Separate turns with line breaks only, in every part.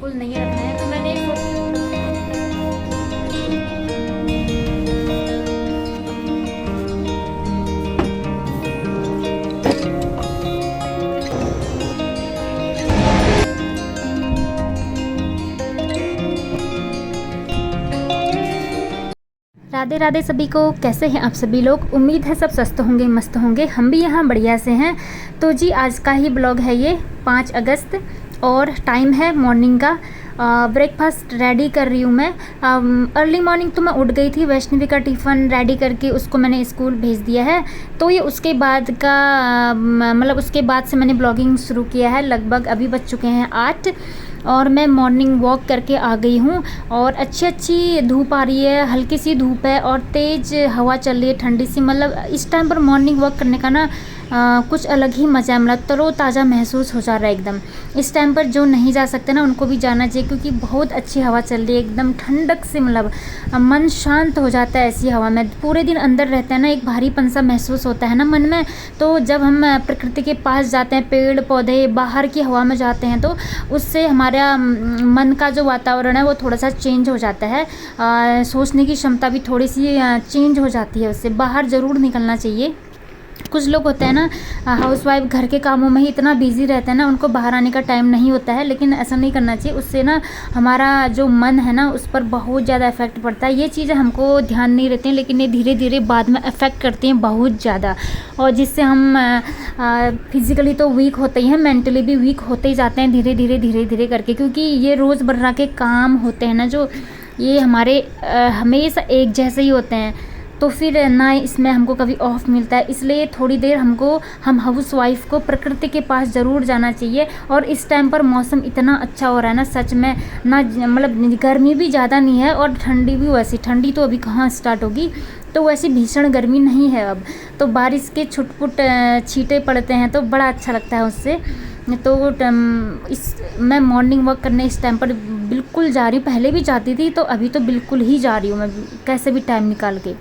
बिल्कुल नहीं रखना है। तो मैंने राधे राधे सभी को। कैसे हैं आप सभी लोग? उम्मीद है सब स्वस्थ होंगे, मस्त होंगे। हम भी यहाँ बढ़िया से हैं। तो जी आज का ही ब्लॉग है ये 5 अगस्त और टाइम है मॉर्निंग का। ब्रेकफास्ट रेडी कर रही हूँ मैं। अर्ली मॉर्निंग तो मैं उठ गई थी, वैष्णवी का टिफ़िन रेडी करके उसको मैंने स्कूल भेज दिया है। तो ये उसके बाद का मतलब उसके बाद से मैंने ब्लॉगिंग शुरू किया है। लगभग अभी बज चुके हैं 8 और मैं मॉर्निंग वॉक करके आ गई हूँ। और अच्छी धूप आ रही है, हल्की सी धूप है और तेज़ हवा चल रही है, ठंडी सी। मतलब इस टाइम पर मॉर्निंग वॉक करने का ना कुछ अलग ही मज़ा है। मतलब तरोताज़ा महसूस हो जा रहा है एकदम। इस टाइम पर जो नहीं जा सकते ना उनको भी जाना चाहिए, क्योंकि बहुत अच्छी हवा चल रही है, एकदम ठंडक से। मतलब मन शांत हो जाता है ऐसी हवा में। पूरे दिन अंदर रहते हैं ना, एक भारीपन सा महसूस होता है ना मन में। तो जब हम प्रकृति के पास जाते हैं, पेड़ पौधे बाहर की हवा में जाते हैं, तो उससे हमारा मन का जो वातावरण है वो थोड़ा सा चेंज हो जाता है। सोचने की क्षमता भी थोड़ी सी चेंज हो जाती है उससे। बाहर ज़रूर निकलना चाहिए। कुछ लोग होते हैं ना हाउसवाइफ, घर के कामों में ही इतना बिजी रहते हैं ना, उनको बाहर आने का टाइम नहीं होता है। लेकिन ऐसा नहीं करना चाहिए, उससे ना हमारा जो मन है ना उस पर बहुत ज़्यादा इफ़ेक्ट पड़ता है। ये चीज़ें हमको ध्यान नहीं रहती हैं, लेकिन ये धीरे धीरे बाद में इफ़ेक्ट करती हैं बहुत ज़्यादा। और जिससे हम फिज़िकली तो वीक होते ही हैं, मेंटली भी वीक होते ही जाते हैं धीरे धीरे करके। क्योंकि ये रोज़मर्रा के काम होते हैं ना जो, ये हमारे हमेशा एक जैसे ही होते हैं। तो फिर ना इसमें हमको कभी ऑफ मिलता है। इसलिए थोड़ी देर हम हाउस वाइफ को प्रकृति के पास ज़रूर जाना चाहिए। और इस टाइम पर मौसम इतना अच्छा हो रहा है ना, सच में ना, मतलब गर्मी भी ज़्यादा नहीं है और ठंडी भी वैसी। ठंडी तो अभी कहाँ स्टार्ट होगी, तो वैसी भीषण गर्मी नहीं है अब। तो बारिश के छुटपुट छींटे पड़ते हैं तो बड़ा अच्छा लगता है उससे। तो मैं मॉर्निंग वॉक करने इस टाइम पर बिल्कुल जा रही हूँ। पहले भी जाती थी, तो अभी तो बिल्कुल ही जा रही हूँ मैं, कैसे भी टाइम निकाल के।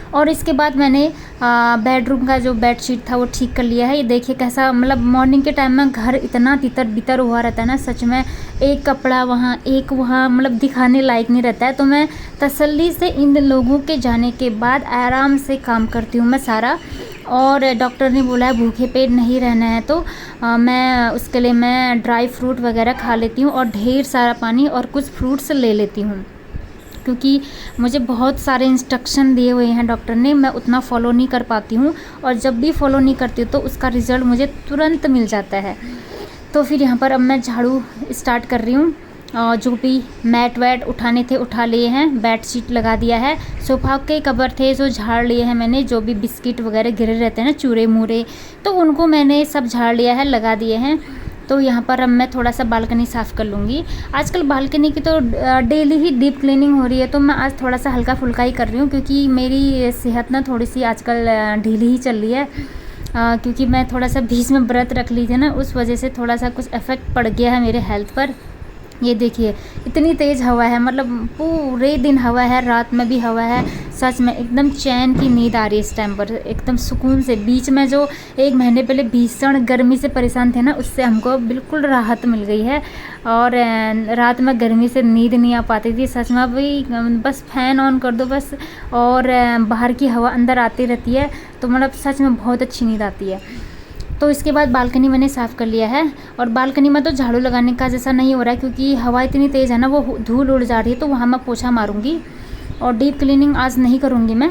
और इसके बाद मैंने बेडरूम का जो बेडशीट था वो ठीक कर लिया है। ये देखिए कैसा, मतलब मॉर्निंग के टाइम में घर इतना तितर बितर हुआ रहता है ना, सच में। एक कपड़ा वहाँ एक वहाँ, मतलब दिखाने लायक नहीं रहता है। तो मैं तसल्ली से इन लोगों के जाने के बाद आराम से काम करती हूँ मैं सारा। और डॉक्टर ने बोला है भूखे पेट नहीं रहना है, तो मैं उसके लिए मैं ड्राई फ्रूट वगैरह खा लेती हूँ और ढेर सारा पानी और कुछ फ्रूट्स ले लेती हूँ। क्योंकि मुझे बहुत सारे इंस्ट्रक्शन दिए हुए हैं डॉक्टर ने, मैं उतना फॉलो नहीं कर पाती हूँ। और जब भी फॉलो नहीं करती हूँ तो उसका रिज़ल्ट मुझे तुरंत मिल जाता है। तो फिर यहाँ पर अब मैं झाड़ू स्टार्ट कर रही हूँ। जो भी मैट वैट उठाने थे उठा लिए हैं, बेडशीट लगा दिया है। सोफा के कवर थे जो झाड़ लिए हैं मैंने। जो भी बिस्किट वगैरह गिरे रहते हैं ना, चूरे मूरे, तो उनको मैंने सब झाड़ लिया है, लगा दिए हैं। तो यहाँ पर अब मैं थोड़ा सा बालकनी साफ़ कर लूँगी। आजकल बालकनी की तो डेली ही डीप क्लीनिंग हो रही है। तो मैं आज थोड़ा सा हल्का फुल्का ही कर रही हूँ, क्योंकि मेरी सेहत ना थोड़ी सी आजकल ढीली ही चल रही है। क्योंकि मैं थोड़ा सा बीच में व्रत रख ली थी ना, उस वजह से थोड़ा सा कुछ इफ़ेक्ट पड़ गया है मेरे हेल्थ पर। ये देखिए इतनी तेज़ हवा है, मतलब पूरे दिन हवा है, रात में भी हवा है। सच में एकदम चैन की नींद आ रही है इस टाइम पर, एकदम सुकून से। बीच में जो 1 महीने पहले भीषण गर्मी से परेशान थे ना, उससे हमको बिल्कुल राहत मिल गई है। और रात में गर्मी से नींद नहीं आ पाती थी सच में। अभी बस फ़ैन ऑन कर दो बस, और बाहर की हवा अंदर आती रहती है, तो मतलब सच में बहुत अच्छी नींद आती है। तो इसके बाद बालकनी मैंने साफ़ कर लिया है। और बालकनी में तो झाड़ू लगाने का जैसा नहीं हो रहा है, क्योंकि हवा इतनी तेज़ है ना, वो धूल उड़ जा रही है। तो वहाँ मैं पोछा मारूंगी और डीप क्लीनिंग आज नहीं करूँगी मैं।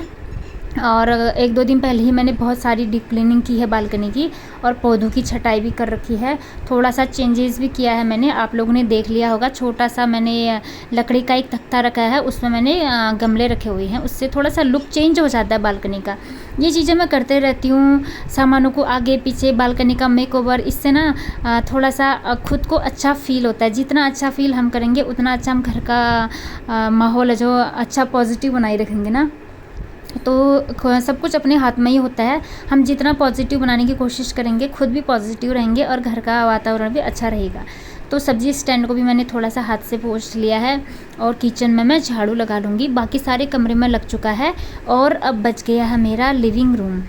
और 1-2 दिन पहले ही मैंने बहुत सारी डीप क्लीनिंग की है बालकनी की, और पौधों की छटाई भी कर रखी है। थोड़ा सा चेंजेस भी किया है मैंने, आप लोगों ने देख लिया होगा। छोटा सा मैंने लकड़ी का एक तख्ता रखा है, उसमें मैंने गमले रखे हुए हैं। उससे थोड़ा सा लुक चेंज हो जाता है बालकनी का। ये चीज़ें मैं करते रहती हूँ, सामानों को आगे पीछे, बालकनी का मेकओवर। इससे ना थोड़ा सा खुद को अच्छा फ़ील होता है। जितना अच्छा फ़ील हम करेंगे उतना अच्छा हम घर का माहौल है जो अच्छा पॉजिटिव बनाए रखेंगे ना। तो सब कुछ अपने हाथ में ही होता है। हम जितना पॉजिटिव बनाने की कोशिश करेंगे, खुद भी पॉजिटिव रहेंगे और घर का वातावरण भी अच्छा रहेगा। तो सब्जी स्टैंड को भी मैंने थोड़ा सा हाथ से पोंछ लिया है, और किचन में मैं झाड़ू लगा लूँगी। बाकी सारे कमरे में लग चुका है, और अब बच गया है मेरा लिविंग रूम।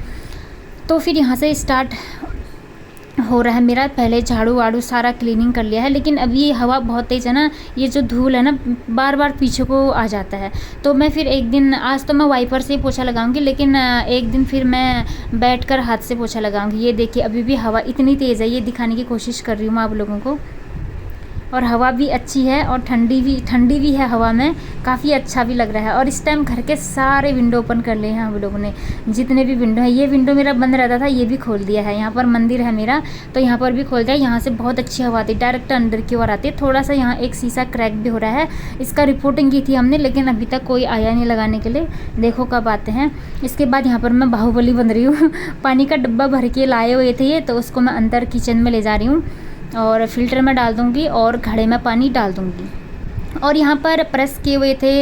तो फिर यहाँ से स्टार्ट हो रहा है मेरा। पहले झाड़ू वाड़ू सारा क्लीनिंग कर लिया है, लेकिन अभी ये हवा बहुत तेज़ है ना, ये जो धूल है ना बार बार पीछे को आ जाता है। तो मैं फिर एक दिन, आज तो मैं वाइपर से ही पोछा लगाऊंगी, लेकिन एक दिन फिर मैं बैठकर हाथ से पोछा लगाऊंगी। ये देखिए अभी भी हवा इतनी तेज़ है, ये दिखाने की कोशिश कर रही हूँ मैं आप लोगों को। और हवा भी अच्छी है और ठंडी भी है हवा में, काफ़ी अच्छा भी लग रहा है। और इस टाइम घर के सारे विंडो ओपन कर लिए हैं हम लोगों ने, जितने भी विंडो हैं। ये विंडो मेरा बंद रहता था, ये भी खोल दिया है। यहाँ पर मंदिर है मेरा, तो यहाँ पर भी खोल दिया। यहाँ से बहुत अच्छी हवा आती है, डायरेक्ट अंदर की ओर आती है। थोड़ा सा यहाँ एक शीशा क्रैक भी हो रहा है, इसका रिपोर्टिंग की थी हमने, लेकिन अभी तक कोई आया नहीं लगाने के लिए। देखो कब आते हैं। इसके बाद यहाँ पर मैं बाहुबली बन रही हूँ। पानी का डब्बा भर के लाए हुए थे ये, तो उसको मैं अंदर किचन में ले जा रही हूँ और फिल्टर में डाल दूँगी और घड़े में पानी डाल दूँगी। और यहाँ पर प्रेस किए हुए थे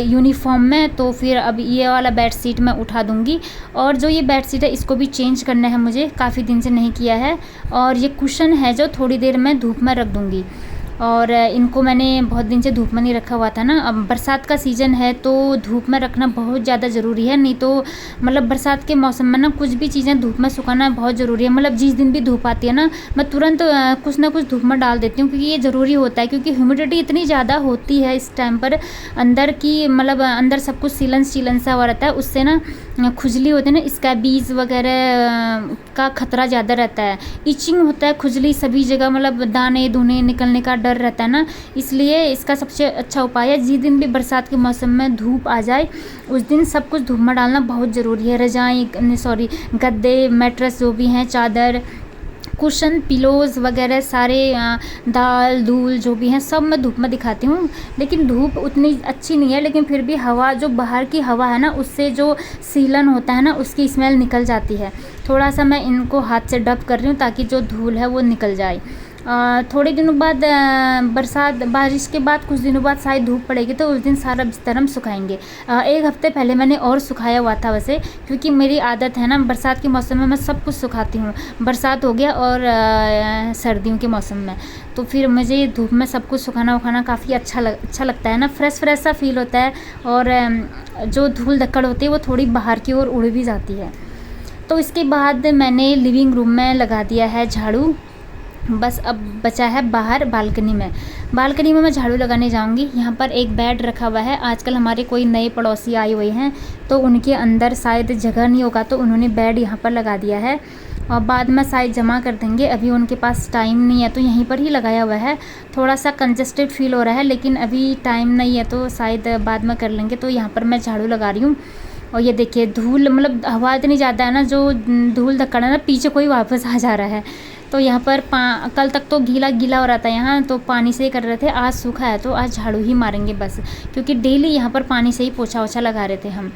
यूनिफॉर्म में, तो फिर अब ये वाला बेडशीट मैं उठा दूँगी। और जो ये बेडशीट है इसको भी चेंज करना है मुझे, काफ़ी दिन से नहीं किया है। और ये कुशन है जो थोड़ी देर में धूप में रख दूँगी। और इनको मैंने बहुत दिन से धूप में नहीं रखा हुआ था ना। अब बरसात का सीज़न है तो धूप में रखना बहुत ज़्यादा ज़रूरी है, नहीं तो मतलब बरसात के मौसम में ना कुछ भी चीज़ें धूप में सुखाना बहुत ज़रूरी है। मतलब जिस दिन भी धूप आती है ना, मैं तुरंत कुछ ना कुछ धूप में डाल देती हूँ, क्योंकि ये ज़रूरी होता है। क्योंकि ह्यूमिडिटी इतनी ज़्यादा होती है इस टाइम पर, अंदर की मतलब अंदर सब कुछ सीलन सा हुआ रहता है, उससे ना खुजली होती है ना, स्कैबीज वगैरह का खतरा ज़्यादा रहता है। इचिंग होता है, खुजली सभी जगह, मतलब दाने दूने निकलने का डर रहता है ना। इसलिए इसका सबसे अच्छा उपाय है, जिस दिन भी बरसात के मौसम में धूप आ जाए उस दिन सब कुछ धूप में डालना बहुत ज़रूरी है। गद्दे, मैट्रेस जो भी हैं, चादर, कुशन, पिलोज़ वगैरह सारे, दाल धूल जो भी हैं सब मैं धूप में दिखाती हूँ। लेकिन धूप उतनी अच्छी नहीं है, लेकिन फिर भी हवा, जो बाहर की हवा है ना, उससे जो सीलन होता है ना उसकी स्मेल निकल जाती है। थोड़ा सा मैं इनको हाथ से डब कर रही हूँ ताकि जो धूल है वो निकल जाए। थोड़े दिनों बाद बारिश के बाद कुछ दिनों बाद शायद धूप पड़ेगी, तो उस दिन सारा बिस्तर हम सुखाएंगे। एक हफ्ते पहले मैंने और सुखाया हुआ था वैसे, क्योंकि मेरी आदत है ना बरसात के मौसम में मैं सब कुछ सुखाती हूँ। बरसात हो गया और सर्दियों के मौसम में, तो फिर मुझे धूप में सब कुछ सुखाना उखाना काफ़ी अच्छा लगता है ना, फ्रेश सा फील होता है। और जो धूल धक्कड़ होती है वो थोड़ी बाहर की ओर उड़ भी जाती है। तो इसके बाद मैंने लिविंग रूम में लगा दिया है झाड़ू। बस अब बचा है बाहर बालकनी में मैं झाड़ू लगाने जाऊंगी। यहाँ पर एक बेड रखा हुआ है, आजकल हमारे कोई नए पड़ोसी आए हुए हैं, तो उनके अंदर शायद जगह नहीं होगा, तो उन्होंने बेड यहाँ पर लगा दिया है। और बाद में शायद जमा कर देंगे, अभी उनके पास टाइम नहीं है तो यहीं पर ही लगाया हुआ है। थोड़ा सा कंजस्टेड फील हो रहा है, लेकिन अभी टाइम नहीं है तो शायद बाद में कर लेंगे। तो यहाँ पर मैं झाड़ू लगा रही हूँ। और ये देखिए धूल, मतलब हवा इतनी ज़्यादा है ना, जो धूल धक्कड़ है ना पीछे कोई वापस आ जा रहा है। तो यहाँ पर कल तक तो गीला हो रहा था यहाँ, तो पानी से ही कर रहे थे। आज सूखा है तो आज झाड़ू ही मारेंगे बस, क्योंकि डेली यहाँ पर पानी से ही पोछा ओछा लगा रहे थे हम।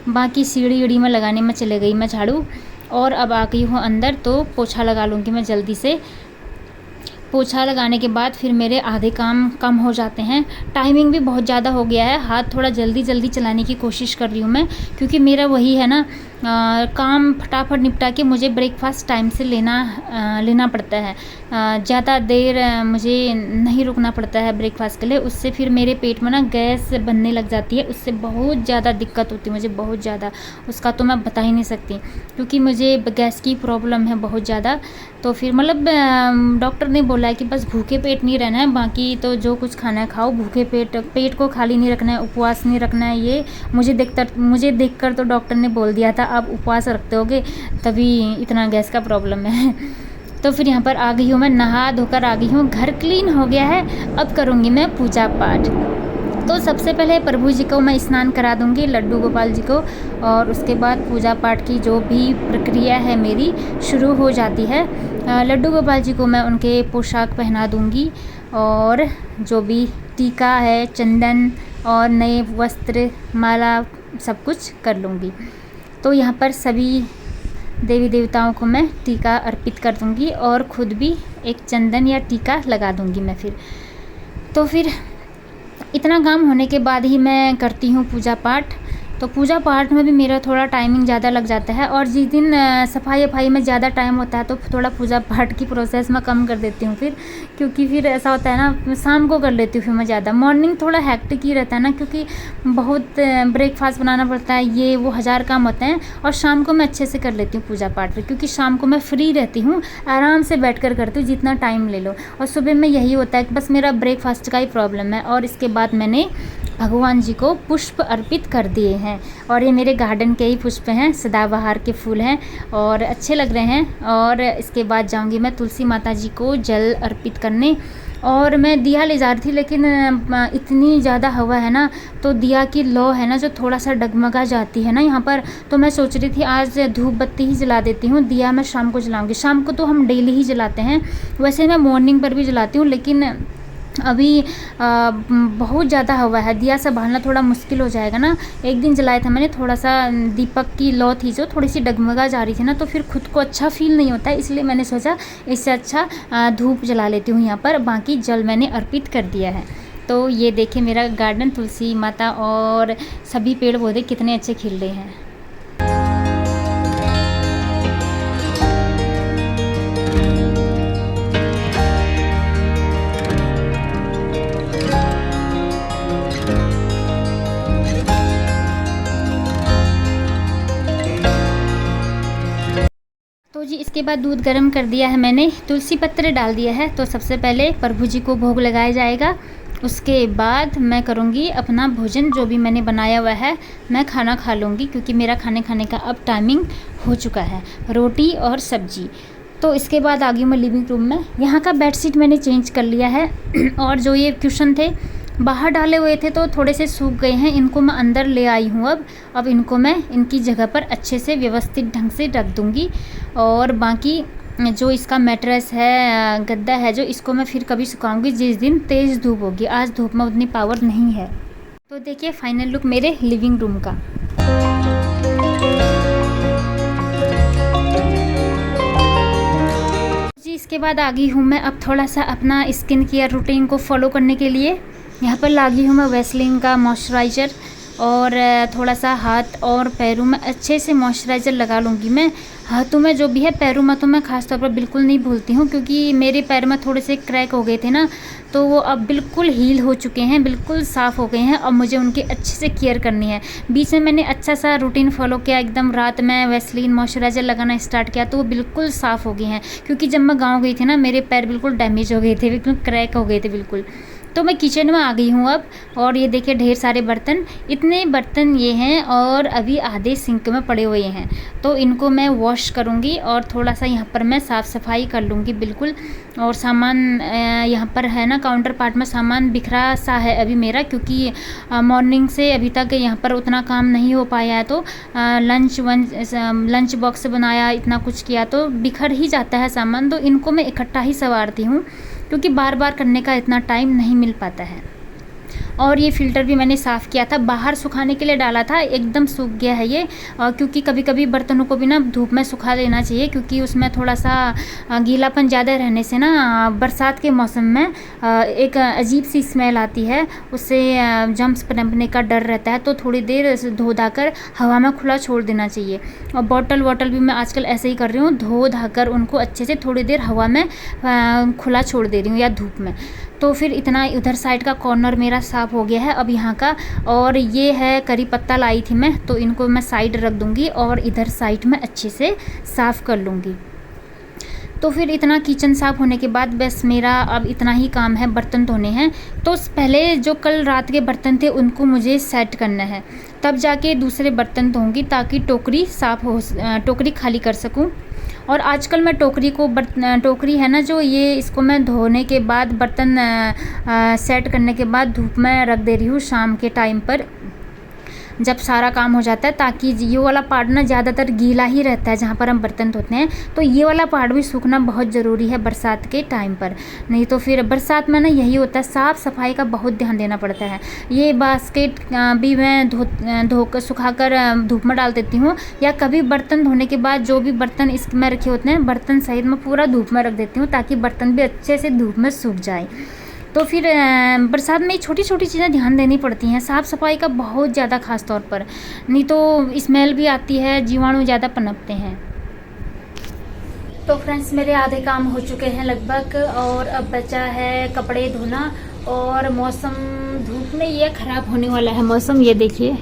बाकी सीढ़ी वीढ़ी में लगाने में चले गई मैं झाड़ू, और अब आ गई हूँ अंदर, तो पोछा लगा लूँगी मैं जल्दी से। पोछा लगाने के बाद फिर मेरे आधे काम कम हो जाते हैं। टाइमिंग भी बहुत ज़्यादा हो गया है, हाथ थोड़ा जल्दी चलाने की कोशिश कर रही हूँ मैं, क्योंकि मेरा वही है ना, काम फटाफट निपटा के मुझे ब्रेकफास्ट टाइम से लेना पड़ता है। ज़्यादा देर मुझे नहीं रुकना पड़ता है ब्रेकफास्ट के लिए, उससे फिर मेरे पेट में ना गैस बनने लग जाती है, उससे बहुत ज़्यादा दिक्कत होती है मुझे, बहुत ज़्यादा। उसका तो मैं बता ही नहीं सकती, क्योंकि मुझे गैस की प्रॉब्लम है बहुत ज़्यादा। तो फिर मतलब डॉक्टर ने बोला है कि बस भूखे पेट नहीं रहना है, बाकी तो जो कुछ खाना है खाओ, भूखे पेट को खाली नहीं रखना है, उपवास नहीं रखना है। ये मुझे देखकर तो डॉक्टर ने बोल दिया था आप उपवास रखते होगे तभी इतना गैस का प्रॉब्लम है। तो फिर यहाँ पर आ गई हूँ मैं, नहा धोकर आ गई हूँ, घर क्लीन हो गया है। अब करूँगी मैं पूजा पाठ। तो सबसे पहले प्रभु जी को मैं स्नान करा दूँगी, लड्डू गोपाल जी को, और उसके बाद पूजा पाठ की जो भी प्रक्रिया है मेरी शुरू हो जाती है। लड्डू गोपाल जी को मैं उनके पोशाक पहना दूँगी, और जो भी टीका है, चंदन और नए वस्त्र, माला, सब कुछ कर लूँगी। तो यहाँ पर सभी देवी देवताओं को मैं टीका अर्पित कर दूँगी, और ख़ुद भी एक चंदन या टीका लगा दूँगी मैं फिर। तो फिर इतना काम होने के बाद ही मैं करती हूँ पूजा पाठ। तो पूजा पाठ में भी मेरा थोड़ा टाइमिंग ज़्यादा लग जाता है, और जिस दिन सफाई वफाई में ज़्यादा टाइम होता है तो थोड़ा पूजा पाठ की प्रोसेस मैं कम कर देती हूँ फिर, क्योंकि फिर ऐसा होता है ना, शाम को कर लेती हूँ फिर मैं ज़्यादा। मॉर्निंग थोड़ा हैक्टिक ही रहता है ना, क्योंकि बहुत ब्रेकफास्ट बनाना पड़ता है, ये वो हज़ार काम होते हैं। और शाम को मैं अच्छे से कर लेती हूँ पूजा पाठ फिर, क्योंकि शाम को मैं फ्री रहती हूँ, आराम से बैठ कर करती हूँ, जितना टाइम ले लो। और सुबह में यही होता है कि बस मेरा ब्रेकफास्ट का ही प्रॉब्लम है। और इसके बाद मैंने भगवान जी को पुष्प अर्पित कर दिए हैं, और ये मेरे गार्डन के ही पुष्प हैं, सदाबहार के फूल हैं और अच्छे लग रहे हैं। और इसके बाद जाऊंगी मैं तुलसी माता जी को जल अर्पित करने, और मैं दिया ले जा रही थी, लेकिन इतनी ज़्यादा हवा है ना, तो दिया की लौ है ना जो थोड़ा सा डगमगा जाती है ना यहाँ पर, तो मैं सोच रही थी आज धूप बत्ती ही जला देती हूँ, दिया मैं शाम को जलाऊंगी। शाम को तो हम डेली ही जलाते हैं, वैसे मैं मॉर्निंग पर भी जलाती हूँ, लेकिन अभी बहुत ज़्यादा हवा है, दिया संभालना थोड़ा मुश्किल हो जाएगा ना। एक दिन जलाया था मैंने, थोड़ा सा दीपक की लौ थी जो थोड़ी सी डगमगा जा रही थी ना, तो फिर खुद को अच्छा फील नहीं होता है, इसलिए मैंने सोचा इससे अच्छा धूप जला लेती हूँ यहाँ पर। बाकी जल मैंने अर्पित कर दिया है। तो ये देखिए मेरा गार्डन, तुलसी माता और सभी पेड़ पौधे कितने अच्छे खिल रहे हैं। तो जी इसके बाद दूध गर्म कर दिया है मैंने, तुलसी पत्र डाल दिया है। तो सबसे पहले प्रभु जी को भोग लगाया जाएगा, उसके बाद मैं करूँगी अपना भोजन, जो भी मैंने बनाया हुआ है मैं खाना खा लूँगी, क्योंकि मेरा खाने का अब टाइमिंग हो चुका है, रोटी और सब्जी। तो इसके बाद आ गई मैं लिविंग रूम में। यहाँ का बेडशीट मैंने चेंज कर लिया है, और जो ये क्वेश्चन थे बाहर डाले हुए थे तो थोड़े से सूख गए हैं, इनको मैं अंदर ले आई हूँ। अब इनको मैं इनकी जगह पर अच्छे से व्यवस्थित ढंग से रख दूँगी। और बाकी जो इसका मैट्रेस है, गद्दा है जो, इसको मैं फिर कभी सुखाऊंगी जिस दिन तेज़ धूप होगी। आज धूप में उतनी पावर नहीं है। तो देखिए फाइनल लुक मेरे लिविंग रूम का। जी इसके बाद आ गई हूँ मैं अब थोड़ा सा अपना स्किन केयर रूटीन को फॉलो करने के लिए। यहाँ पर ला गई हूँ मैं वैसलीन का मॉइस्चराइज़र, और थोड़ा सा हाथ और पैरों में अच्छे से मॉइस्चराइज़र लगा लूँगी मैं। हाथों में जो भी है, पैरों में तो मैं ख़ास तौर पर बिल्कुल नहीं भूलती हूँ, क्योंकि मेरे पैर में थोड़े से क्रैक हो गए थे ना, तो वो अब बिल्कुल हील हो चुके हैं, बिल्कुल साफ़ हो गए हैं। अब मुझे उनकी अच्छे से केयर करनी है। बीच में मैंने अच्छा सा रूटीन फॉलो किया, एकदम रात में वैसलीन मॉइस्चराइज़र लगाना स्टार्ट किया, तो वो बिल्कुल साफ़ हो गए हैं। क्योंकि जब मैं गाँव गई थी ना, मेरे पैर बिल्कुल डैमेज हो गए थे, बिल्कुल क्रैक हो गए थे बिल्कुल। तो मैं किचन में आ गई हूँ अब, और ये देखिए ढेर सारे बर्तन, इतने बर्तन ये हैं, और अभी आधे सिंक में पड़े हुए हैं। तो इनको मैं वॉश करूँगी, और थोड़ा सा यहाँ पर मैं साफ़ सफाई कर लूँगी बिल्कुल। और सामान यहाँ पर है ना, काउंटर पार्ट में सामान बिखरा सा है अभी मेरा, क्योंकि मॉर्निंग से अभी तक यहाँ पर उतना काम नहीं हो पाया है। तो लंच बॉक्स बनाया, इतना कुछ किया, तो बिखर ही जाता है सामान। तो इनको मैं इकट्ठा ही संवारती हूँ, क्योंकि बार बार करने का इतना टाइम नहीं मिल पाता है। और ये फ़िल्टर भी मैंने साफ़ किया था, बाहर सुखाने के लिए डाला था, एकदम सूख गया है ये। क्योंकि कभी कभी बर्तनों को भी ना धूप में सुखा लेना चाहिए, क्योंकि उसमें थोड़ा सा गीलापन ज़्यादा रहने से ना बरसात के मौसम में एक अजीब सी स्मेल आती है, उससे जम्स पनपने का डर रहता है। तो थोड़ी देर धो धाकर हवा में खुला छोड़ देना चाहिए। और बॉटल भी मैं आजकल ऐसे ही कर रही हूँ, धो धाकर उनको अच्छे से थोड़ी देर हवा में खुला छोड़ दे रही हूँ, या धूप में। तो फिर इतना उधर साइड का कॉर्नर मेरा साफ़ हो गया है अब यहाँ का। और ये है करी पत्ता लाई थी मैं, तो इनको मैं साइड रख दूँगी, और इधर साइड में अच्छे से साफ़ कर लूँगी। तो फिर इतना किचन साफ़ होने के बाद बस मेरा अब इतना ही काम है, बर्तन धोने हैं। तो पहले जो कल रात के बर्तन थे उनको मुझे सेट करना है, तब जाके दूसरे बर्तन धोऊँगी, ताकि टोकरी साफ़ हो, टोकरी खाली कर सकूँ। और आजकल मैं टोकरी है ना जो, ये इसको मैं धोने के बाद बर्तन सेट करने के बाद धूप में रख दे रही हूँ शाम के टाइम पर, जब सारा काम हो जाता है, ताकि ये वाला पार्ट ना ज़्यादातर गीला ही रहता है जहाँ पर हम बर्तन धोते हैं। तो ये वाला पार्ट भी सूखना बहुत ज़रूरी है बरसात के टाइम पर, नहीं तो फिर बरसात में ना यही होता है, साफ़ सफाई का बहुत ध्यान देना पड़ता है। ये बास्केट भी मैं धोकर सुखाकर धूप में डाल देती हूँ, या कभी बर्तन धोने के बाद जो भी बर्तन इसमें रखे होते हैं, बर्तन सहित मैं पूरा धूप में रख देती हूँ, ताकि बर्तन भी अच्छे से धूप में सूख जाए। तो फिर बरसात में छोटी छोटी चीज़ें ध्यान देनी पड़ती हैं, साफ़ सफाई का बहुत ज़्यादा ख़ास तौर पर, नहीं तो स्मेल भी आती है, जीवाणु ज़्यादा पनपते हैं। तो फ्रेंड्स मेरे आधे काम हो चुके हैं लगभग, और अब बचा है कपड़े धोना। और मौसम धूप में ये ख़राब होने वाला है मौसम, ये देखिए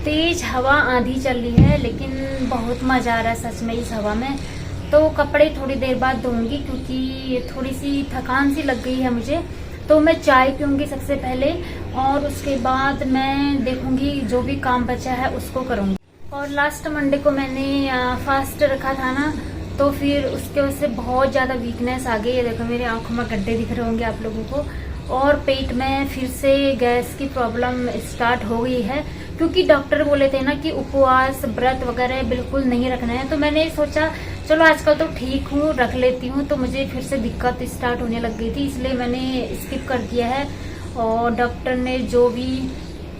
तेज़ हवा आंधी चल रही है, लेकिन बहुत मज़ा आ रहा है सच में इस हवा में। तो कपड़े थोड़ी देर बाद धोऊंगी क्योंकि थोड़ी सी थकान सी लग गई है मुझे। तो मैं चाय पीऊँगी सबसे पहले, और उसके बाद मैं देखूँगी जो भी काम बचा है उसको करूँगी। और लास्ट मंडे को मैंने फास्ट रखा था ना, तो फिर उसके वजह से बहुत ज़्यादा वीकनेस आ गई है। देखो मेरी आंखों में गड्ढे दिख रहे होंगे आप लोगों को, और पेट में फिर से गैस की प्रॉब्लम स्टार्ट हो गई है, क्योंकि डॉक्टर बोले थे ना कि उपवास व्रत वगैरह बिल्कुल नहीं रखना है। तो मैंने सोचा चलो आजकल तो ठीक हूँ, रख लेती हूँ, तो मुझे फिर से दिक्कत स्टार्ट होने लग गई थी, इसलिए मैंने स्किप कर दिया है। और डॉक्टर ने जो भी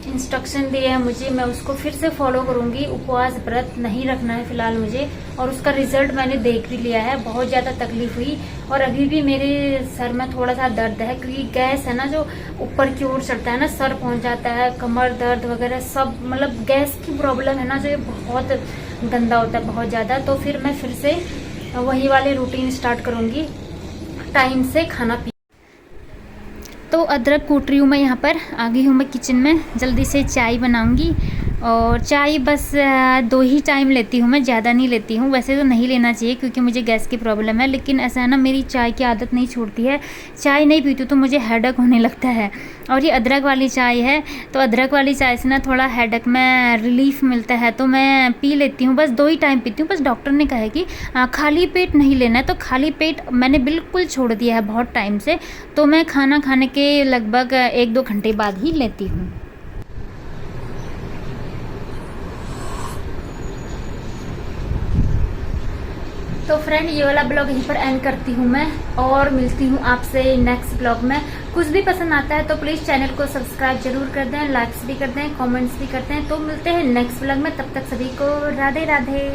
इंस्ट्रक्शन दिए हैं मुझे, मैं उसको फिर से फॉलो करूंगी। उपवास व्रत नहीं रखना है फिलहाल मुझे, और उसका रिजल्ट मैंने देख भी लिया है। बहुत ज़्यादा तकलीफ हुई, और अभी भी मेरे सर में थोड़ा सा दर्द है, क्योंकि गैस है ना जो ऊपर की ओर चढ़ता है ना, सर पहुंच जाता है, कमर दर्द वगैरह सब, मतलब गैस की प्रॉब्लम है ना जो, ये बहुत गंदा होता है बहुत ज़्यादा। तो फिर मैं फिर से वही वाले रूटीन स्टार्ट करूँगी, टाइम से खाना पी। तो अदरक कूट रही हूँ मैं, यहाँ पर आ गई हूँ मैं किचन में, जल्दी से चाय बनाऊँगी। और चाय बस 2 ही टाइम लेती हूँ मैं, ज़्यादा नहीं लेती हूँ। वैसे तो नहीं लेना चाहिए क्योंकि मुझे गैस की प्रॉब्लम है, लेकिन ऐसा है ना मेरी चाय की आदत नहीं छूटती है। चाय नहीं पीती तो मुझे हेडेक होने लगता है, और ये अदरक वाली चाय है, तो अदरक वाली चाय से ना थोड़ा हेडेक में रिलीफ मिलता है, तो मैं पी लेती हूँ। बस 2 ही टाइम पीती हूँ। बस डॉक्टर ने कहा है कि खाली पेट नहीं लेना है, तो खाली पेट मैंने बिल्कुल छोड़ दिया है बहुत टाइम से। तो मैं खाना खाने के लगभग 1-2 घंटे बाद ही लेती हूँ। तो फ्रेंड ये वाला ब्लॉग यहीं पर एंड करती हूँ मैं, और मिलती हूँ आपसे नेक्स्ट ब्लॉग में। कुछ भी पसंद आता है तो प्लीज़ चैनल को सब्सक्राइब जरूर कर दें, लाइक्स भी कर दें, कमेंट्स भी करते हैं। तो मिलते हैं नेक्स्ट ब्लॉग में, तब तक सभी को राधे राधे।